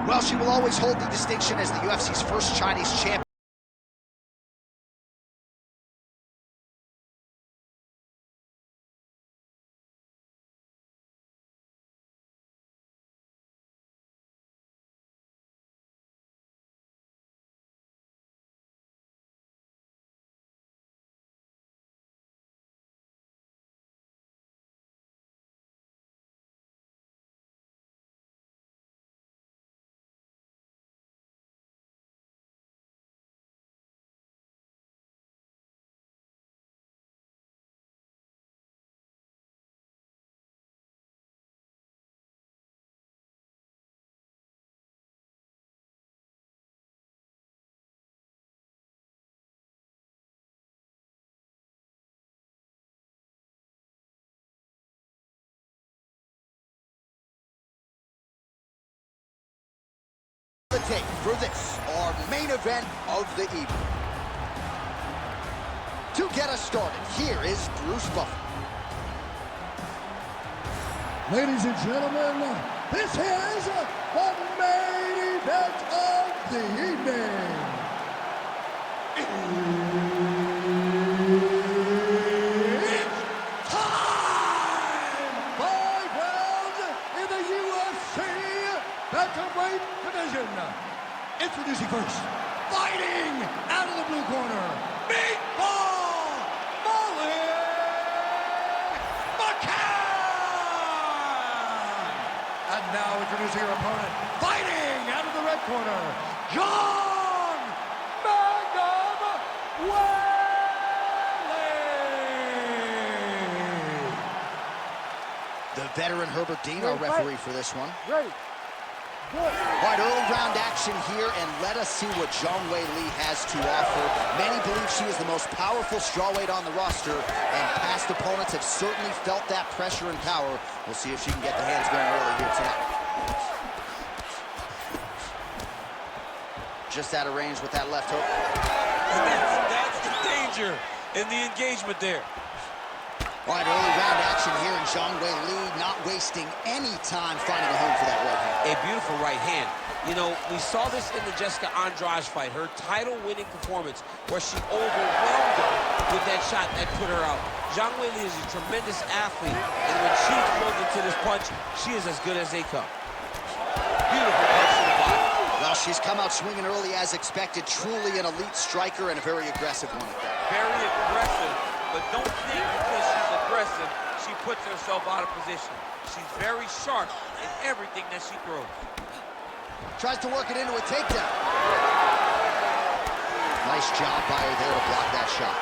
Well, she will always hold the distinction as the UFC's first Chinese champion. The tape for this, our main event of the evening. To get us started, here is Bruce Buffer. Ladies and gentlemen, this is the main event of the evening. It's time! 5 rounds in the UFC Bantamweight division. Introducing first, fighting out of the blue corner, Meatball Mccann! And now introducing her opponent, fighting out of the red corner, Zhang Weili! The veteran Herbert Dean, our referee for this one. Great. All right, early round action here, and let us see what Zhang Weili has to offer. Many believe she is the most powerful strawweight on the roster, and past opponents have certainly felt that pressure and power. We'll see if she can get the hands going early here tonight. Just out of range with that left hook. That's the danger in the engagement there. All right, early round action here, and Zhang Weili not wasting any time finding a home for that right hand. A beautiful right hand. You know, we saw this in the Jessica Andrade fight, her title-winning performance, where she overwhelmed her with that shot that put her out. Zhang Weili is a tremendous athlete, and when she throws into this punch, she is as good as they come. Beautiful punch to the body. Well, she's come out swinging early as expected. Truly an elite striker and a very aggressive one at that. Very aggressive, but don't think because she's aggressive, she puts herself out of position. She's very sharp in everything that she throws. Tries to work it into a takedown. Nice job by her there to block that shot.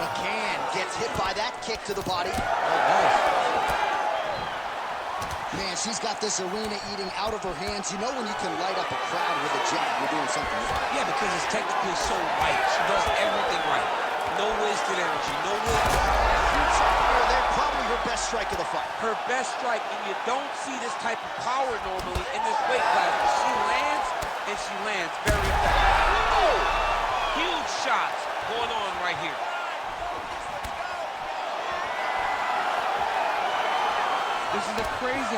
Mccann gets hit by that kick to the body. Oh, nice. Man, she's got this arena eating out of her hands. You know when you can light up a crowd with a jab, you're doing something right. Yeah, because it's technically so right. She does everything right. No wasted energy, no wasted. They're probably her best strike of the fight. Her best strike, and you don't see this type of power normally in this weight class. But she lands, and she lands very effectively. Oh! Huge shots going on right here. This is a crazy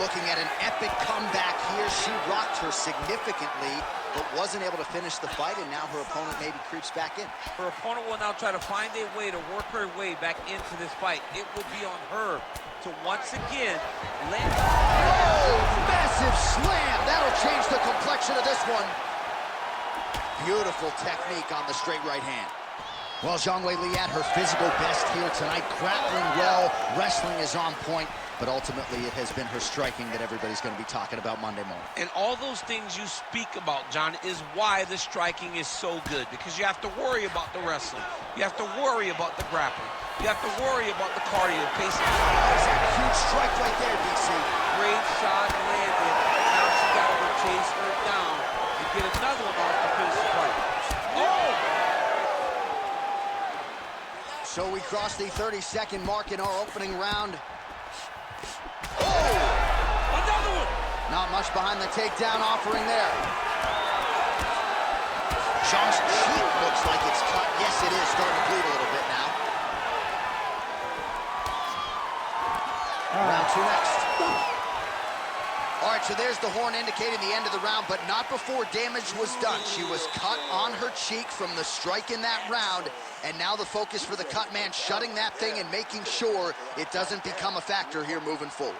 Looking at an epic comeback here. She rocked her significantly, but wasn't able to finish the fight, and now her opponent maybe creeps back in. Her opponent will now try to find a way to work her way back into this fight. It would be on her to once again land. Oh, massive slam. That'll change the complexion of this one. Beautiful technique on the straight right hand. Well, Zhang Weili at her physical best here tonight, grappling well, wrestling is on point, but ultimately it has been her striking that everybody's going to be talking about Monday morning. And all those things you speak about, John, is why the striking is so good, because you have to worry about the wrestling. You have to worry about the grappling. You have to worry about the cardio, pacing. That's a huge strike right there, DC. Great shot landed. Now she got to go chase her down and get another one off to finish the fight. Oh! So we cross the 30-second mark in our opening round. Oh! Another one! Not much behind the takedown offering there. Zhang's cheek looks like it's cut. Yes, it is starting to bleed a little bit now. Round two next. All right, so there's the horn indicating the end of the round, but not before damage was done. She was cut on her cheek from the strike in that round, and now the focus for the cut man, shutting that thing and making sure it doesn't become a factor here moving forward.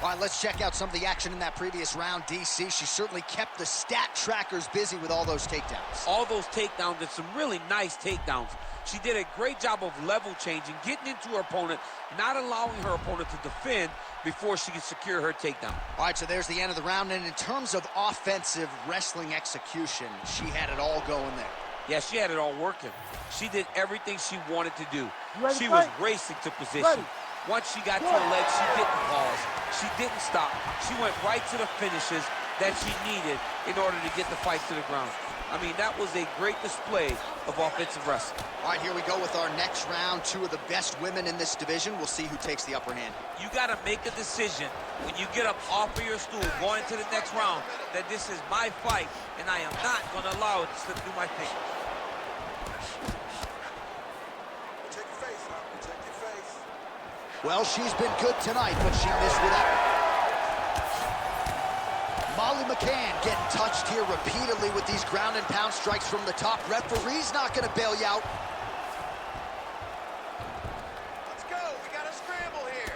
All right, let's check out some of the action in that previous round, DC. She certainly kept the stat trackers busy with all those takedowns. All those takedowns, and some really nice takedowns. She did a great job of level changing, getting into her opponent, not allowing her opponent to defend before she could secure her takedown. All right, so there's the end of the round, and in terms of offensive wrestling execution, she had it all going there. Yeah, she had it all working. She did everything she wanted to do. She was racing to position. Once she got to her legs, she didn't pause. She didn't stop. She went right to the finishes that she needed in order to get the fight to the ground. I mean, that was a great display of offensive wrestling. All right, here we go with our next round. Two of the best women in this division. We'll see who takes the upper hand. You got to make a decision when you get up off of your stool going into the next round that this is my fight, and I am not going to allow it to slip through my fingers. Well, she's been good tonight, but she missed with that. Mccann getting touched here repeatedly with these ground and pound strikes from the top. Referee's not going to bail you out. Let's go. We got a scramble here.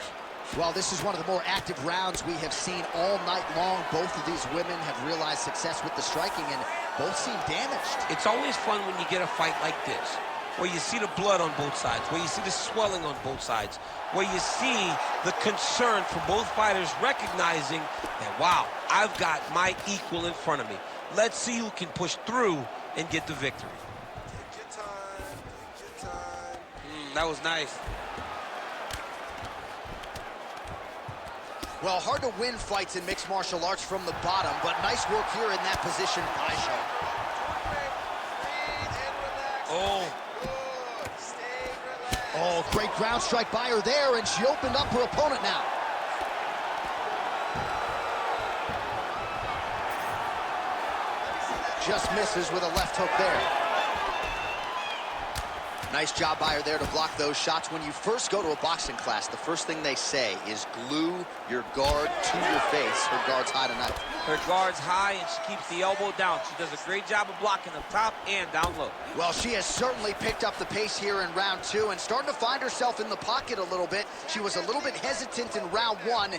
Well, this is one of the more active rounds we have seen all night long. Both of these women have realized success with the striking, and both seem damaged. It's always fun when you get a fight like this, where you see the blood on both sides, where you see the swelling on both sides, where you see the concern for both fighters recognizing that, wow, I've got my equal in front of me. Let's see who can push through and get the victory. Take your time. Take your time. That was nice. Well, hard to win fights in mixed martial arts from the bottom, but nice work here in that position by Zhang. Breathe and relax. Oh. Good. Stay relaxed. Oh, great ground strike by her there, and she opened up her opponent now. Just misses with a left hook there. Nice job by her there to block those shots. When you first go to a boxing class, the first thing they say is glue your guard to your face. Her guard's high tonight. Her guard's high, and she keeps the elbow down. She does a great job of blocking up top and down low. Well, she has certainly picked up the pace here in round two and starting to find herself in the pocket a little bit. She was a little bit hesitant in round one.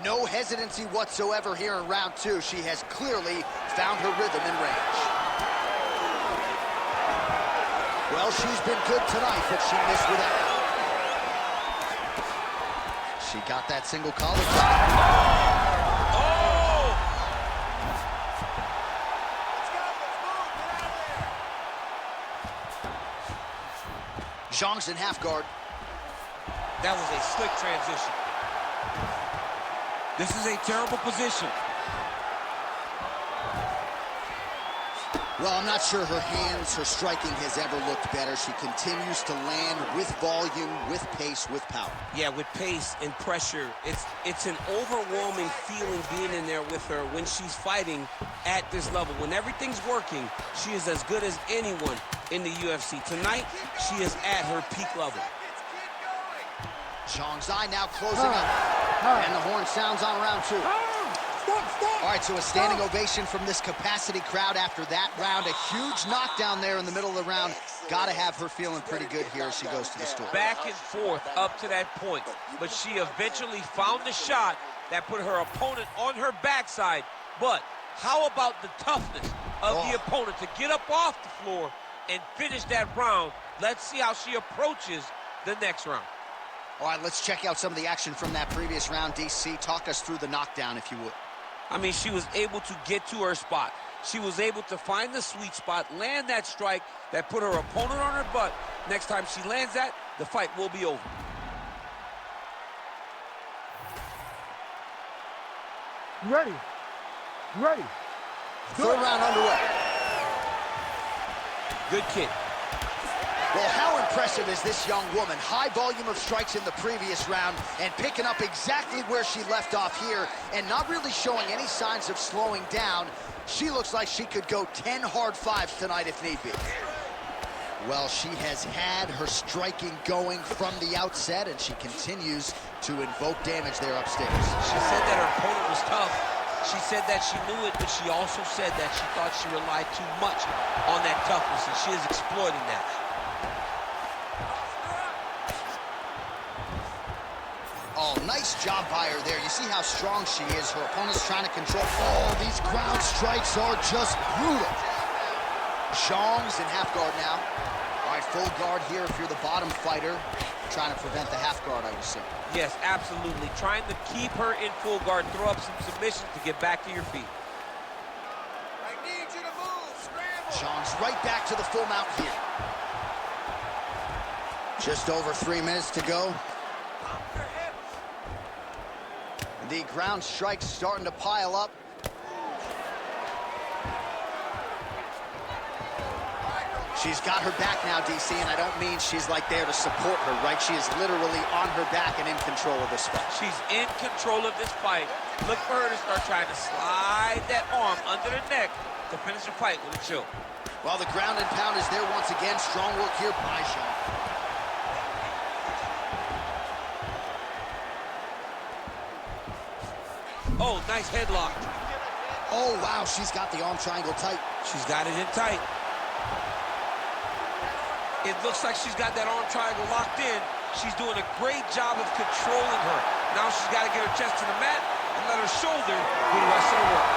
No hesitancy whatsoever here in round two. She has clearly found her rhythm and range. Well, she's been good tonight, but she missed with that. She got that single collar top. Oh! Let's go. Let's move. Get out there. Zhang's in half guard. That was a slick transition. This is a terrible position. Well, I'm not sure her hands, her striking has ever looked better. She continues to land with volume, with pace, with power. Yeah, with pace and pressure. It's an overwhelming feeling being in there with her when she's fighting at this level. When everything's working, she is as good as anyone in the UFC. Tonight, she is at her peak level. Zhang's eye now closing up. And the horn sounds on round 2. Stop. All right, so a standing ovation from this capacity crowd after that round. A huge knockdown there in the middle of the round. Got to have her feeling pretty good here as she goes to the store. Back and forth up to that point, but she eventually found the shot that put her opponent on her backside. But how about the toughness of the opponent to get up off the floor and finish that round? Let's see how she approaches the next round. All right, let's check out some of the action from that previous round. DC, talk us through the knockdown, if you would. I mean, she was able to get to her spot. She was able to find the sweet spot, land that strike that put her opponent on her butt. Next time she lands that, the fight will be over. Ready. Third round underway. Good kick. Well, how impressive is this young woman? High volume of strikes in the previous round and picking up exactly where she left off here and not really showing any signs of slowing down. She looks like she could go 10 hard fives tonight if need be. Well, she has had her striking going from the outset, and she continues to invoke damage there upstairs. She said that her opponent was tough. She said that she knew it, but she also said that she thought she relied too much on that toughness, and she is exploiting that. Oh, nice job by her there. You see how strong she is. Her opponent's trying to control. Oh, these ground strikes are just brutal. Zhang's in half guard now. All right, full guard here if you're the bottom fighter. Trying to prevent the half guard, I would assume. Yes, absolutely. Trying to keep her in full guard, throw up some submissions to get back to your feet. I need you to move. Scramble. Zhang's right back to the full mount here. Just over 3 minutes to go. The ground strikes starting to pile up. She's got her back now, DC, and I don't mean she's like there to support her, right? She is literally on her back and in control of this fight. She's in control of this fight. Look for her to start trying to slide that arm under the neck to finish the fight with a choke. Well, the ground and pound is there once again. Strong work here by Zhang. Oh, nice headlock. Oh, wow, she's got the arm triangle tight. She's got it in tight. It looks like she's got that arm triangle locked in. She's doing a great job of controlling her. Now she's got to get her chest to the mat and let her shoulder do the rest of the work.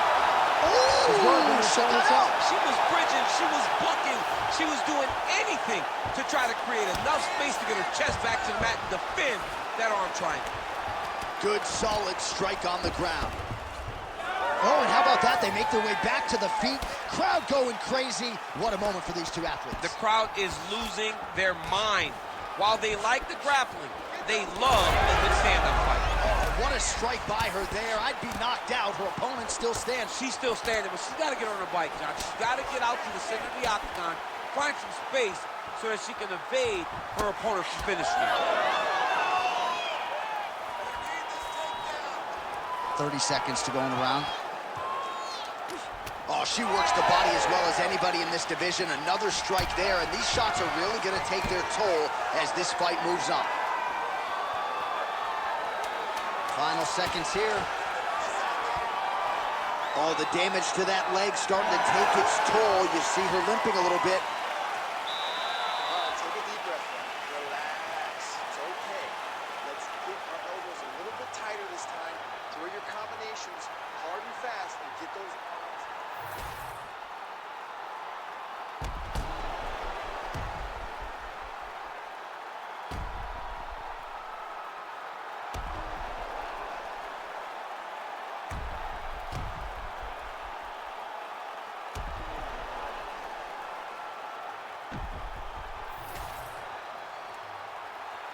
Oh, She was bridging, she was bucking, she was doing anything to try to create enough space to get her chest back to the mat and defend that arm triangle. Good, solid strike on the ground. Oh, and how about that? They make their way back to the feet. Crowd going crazy. What a moment for these two athletes. The crowd is losing their mind. While they like the grappling, they love a good stand-up fight. Oh, what a strike by her there. I'd be knocked out. Her opponent still stands. She's still standing, but she's got to get on her bike, John. She's got to get out to the center of the octagon, find some space so that she can evade her opponent from finishing her. 30 seconds to go in the round. Oh, she works the body as well as anybody in this division. Another strike there, and these shots are really going to take their toll as this fight moves on. Final seconds here. Oh, the damage to that leg starting to take its toll. You see her limping a little bit. All right, take a deep breath. Relax. It's okay. Let's get our elbows a little bit tighter this time. Throw your combinations hard and fast and get those arms.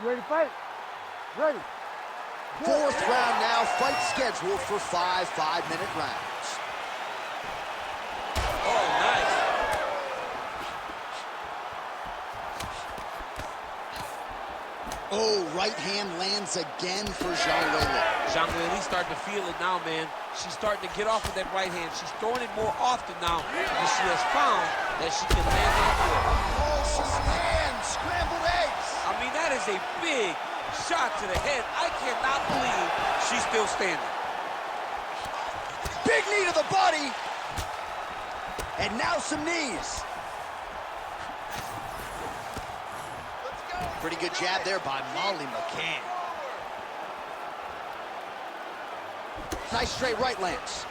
Ready to fight? Ready. Fourth round now. Fight scheduled for 5 5-minute rounds. Oh, nice. Oh, right hand lands again for Zhang Weili. Zhang Weili starting to feel it now, man. She's starting to get off with that right hand. She's throwing it more often now because she has found that she can land it. Oh, she lands. Scrambled eggs. I mean, that is a big Shot to the head. I cannot believe she's still standing. Big knee to the body. And now some knees. Pretty good jab there by Molly Mccann. Nice straight right lands.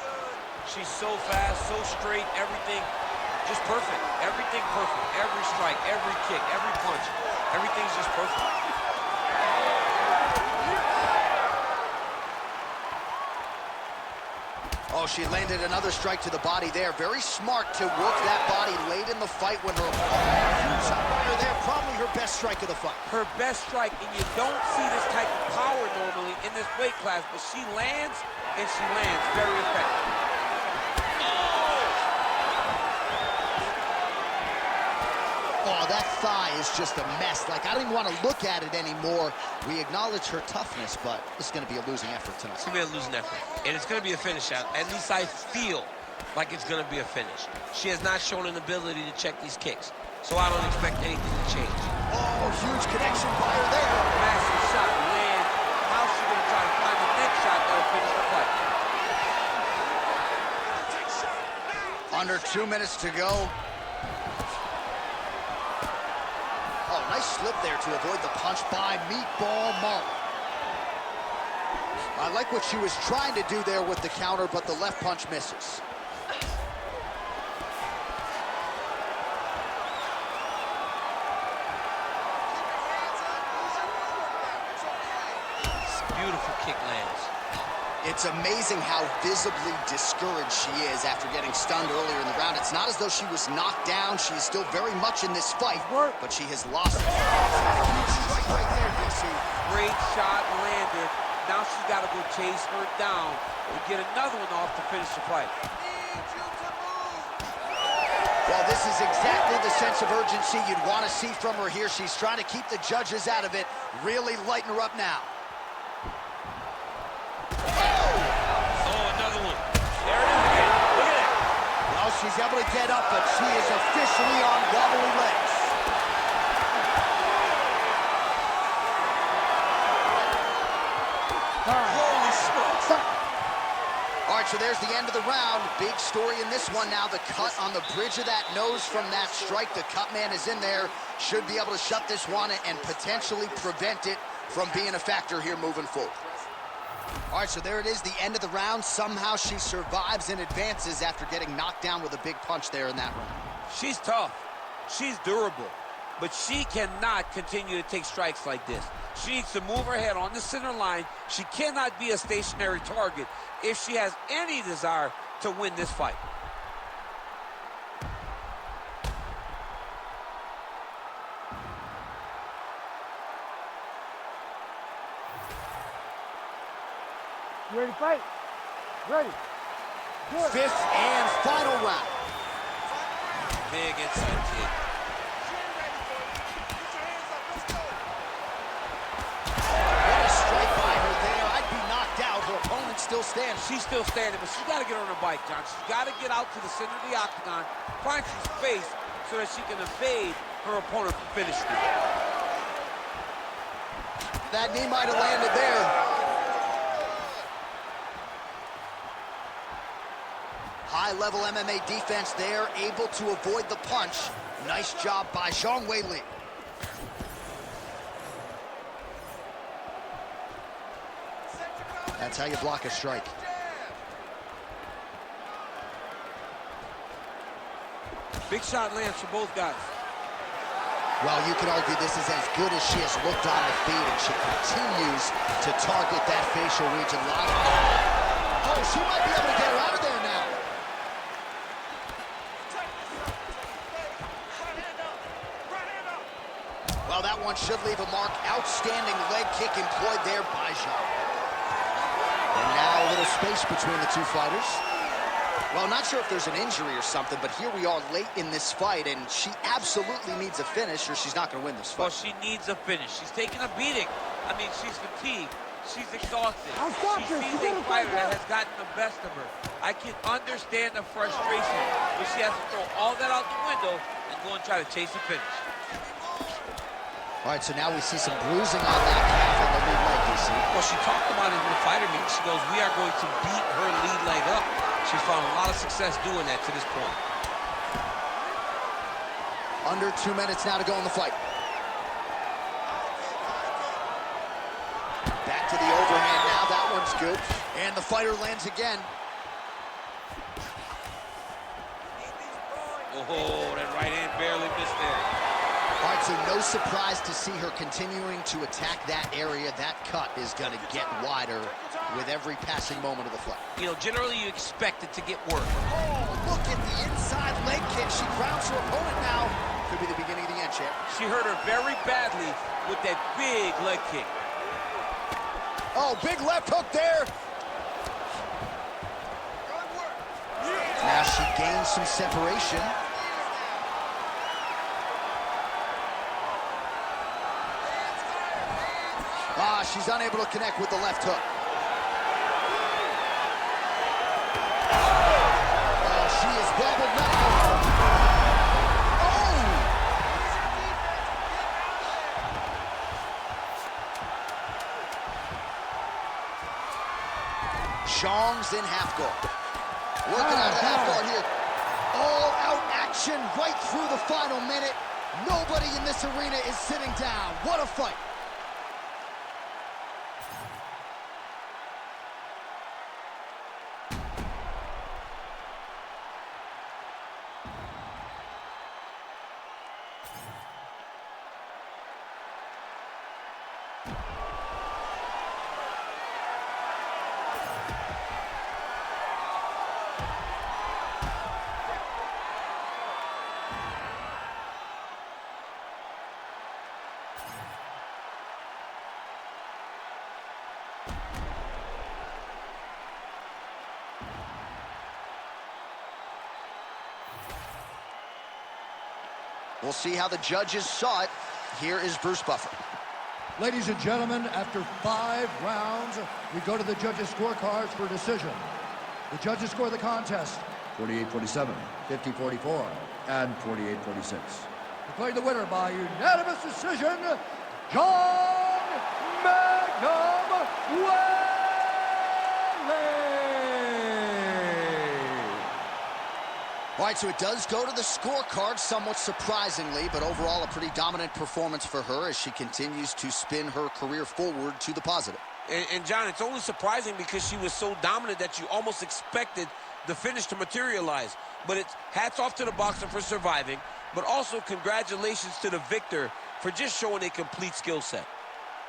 She's so fast, so straight, everything just perfect. Everything perfect. Every strike, every kick, every punch. Everything's just perfect. Oh, she landed another strike to the body there. Very smart to work that body late in the fight when her huge fire there, probably her best strike of the fight. Her best strike, and you don't see this type of power normally in this weight class, but she lands, and she lands very effective. Oh, that thigh is just a mess. Like, I don't even want to look at it anymore. We acknowledge her toughness, but this is going to be a losing effort tonight. It's going to be a losing effort, and it's going to be a finish out. At least I feel like it's going to be a finish. She has not shown an ability to check these kicks, so I don't expect anything to change. Oh, huge connection by her there. Massive shot, land. How's she going to try to find the next shot that'll finish the fight? Under 2 minutes to go. Oh, nice slip there to avoid the punch by Meatball Molly. I like what she was trying to do there with the counter, but the left punch misses. Beautiful kick lands. It's amazing how visibly discouraged she is after getting stunned earlier in the round. It's not as though she was knocked down. She is still very much in this fight, but she has lost it. Huge strike right there, DC. Great shot landed. Now she's got to go chase her down and get another one off to finish the fight. Well, this is exactly the sense of urgency you'd want to see from her here. She's trying to keep the judges out of it, really lighten her up now. She's able to get up, but she is officially on wobbly legs. Holy smokes. All right, so there's the end of the round. Big story in this one now. The cut on the bridge of that nose from that strike. The cut man is in there. Should be able to shut this one and potentially prevent it from being a factor here moving forward. All right, so there it is, the end of the round. Somehow she survives and advances after getting knocked down with a big punch there in that round. She's tough. She's durable. But she cannot continue to take strikes like this. She needs to move her head on the center line. She cannot be a stationary target if she has any desire to win this fight. You ready to fight? Ready. Good. Fifth and final round. Big inside kick. What a strike by her there. I'd be knocked out. Her opponent's still standing. She's still standing, but she's got to get on her bike, John. She's got to get out to the center of the octagon, find some space so that she can evade her opponent from finishing it. That knee might have landed there. High-level MMA defense there, able to avoid the punch. Nice job by Zhang Weili. That's how you block a strike. Big shot lands for both guys. Well, you could argue this is as good as she has looked on the feet, and she continues to target that facial region. Oh, she might be able to get her out of there now. Well, that one should leave a mark. Outstanding leg kick employed there by Zhang. And now a little space between the two fighters. Well, not sure if there's an injury or something, but here we are late in this fight, and she absolutely needs a finish or she's not going to win this fight. Well, she needs a finish. She's taking a beating. I mean, she's fatigued. She's exhausted. She sees a fighter that has gotten the best of her. I can understand the frustration, but she has to throw all that out the window and go and try to chase a finish. All right, so now we see some bruising on that calf on the lead leg, you see. Well, she talked about it in the fighter meeting. She goes, we are going to beat her lead leg up. She found a lot of success doing that to this point. Under 2 minutes now to go in the fight. Back to the overhand now. That one's good. And the fighter lands again. Oh, that right hand barely missed there. All right, so no surprise to see her continuing to attack that area. That cut is going to get wider with every passing moment of the fight. You know, generally you expect it to get worse. Oh, look at the inside leg kick. She grounds her opponent now. Could be the beginning of the end, champ. She hurt her very badly with that big leg kick. Oh, big left hook there. Now she gains some separation. She's unable to connect with the left hook. Oh, she is bubbled now. Oh! Zhang's in half guard. Working out of the half guard here. All out action right through the final minute. Nobody in this arena is sitting down. What a fight. We'll see how the judges saw it. Here is Bruce Buffer. Ladies and gentlemen, after 5 rounds, we go to the judges' scorecards for decision. The judges score the contest 48-47, 50-44, and 48-46. Declared the winner by unanimous decision, Zhang Weili. All right, so it does go to the scorecard, somewhat surprisingly, but overall a pretty dominant performance for her as she continues to spin her career forward to the positive. And John, it's only surprising because she was so dominant that you almost expected the finish to materialize. But it's hats off to the boxer for surviving, but also congratulations to the victor for just showing a complete skill set.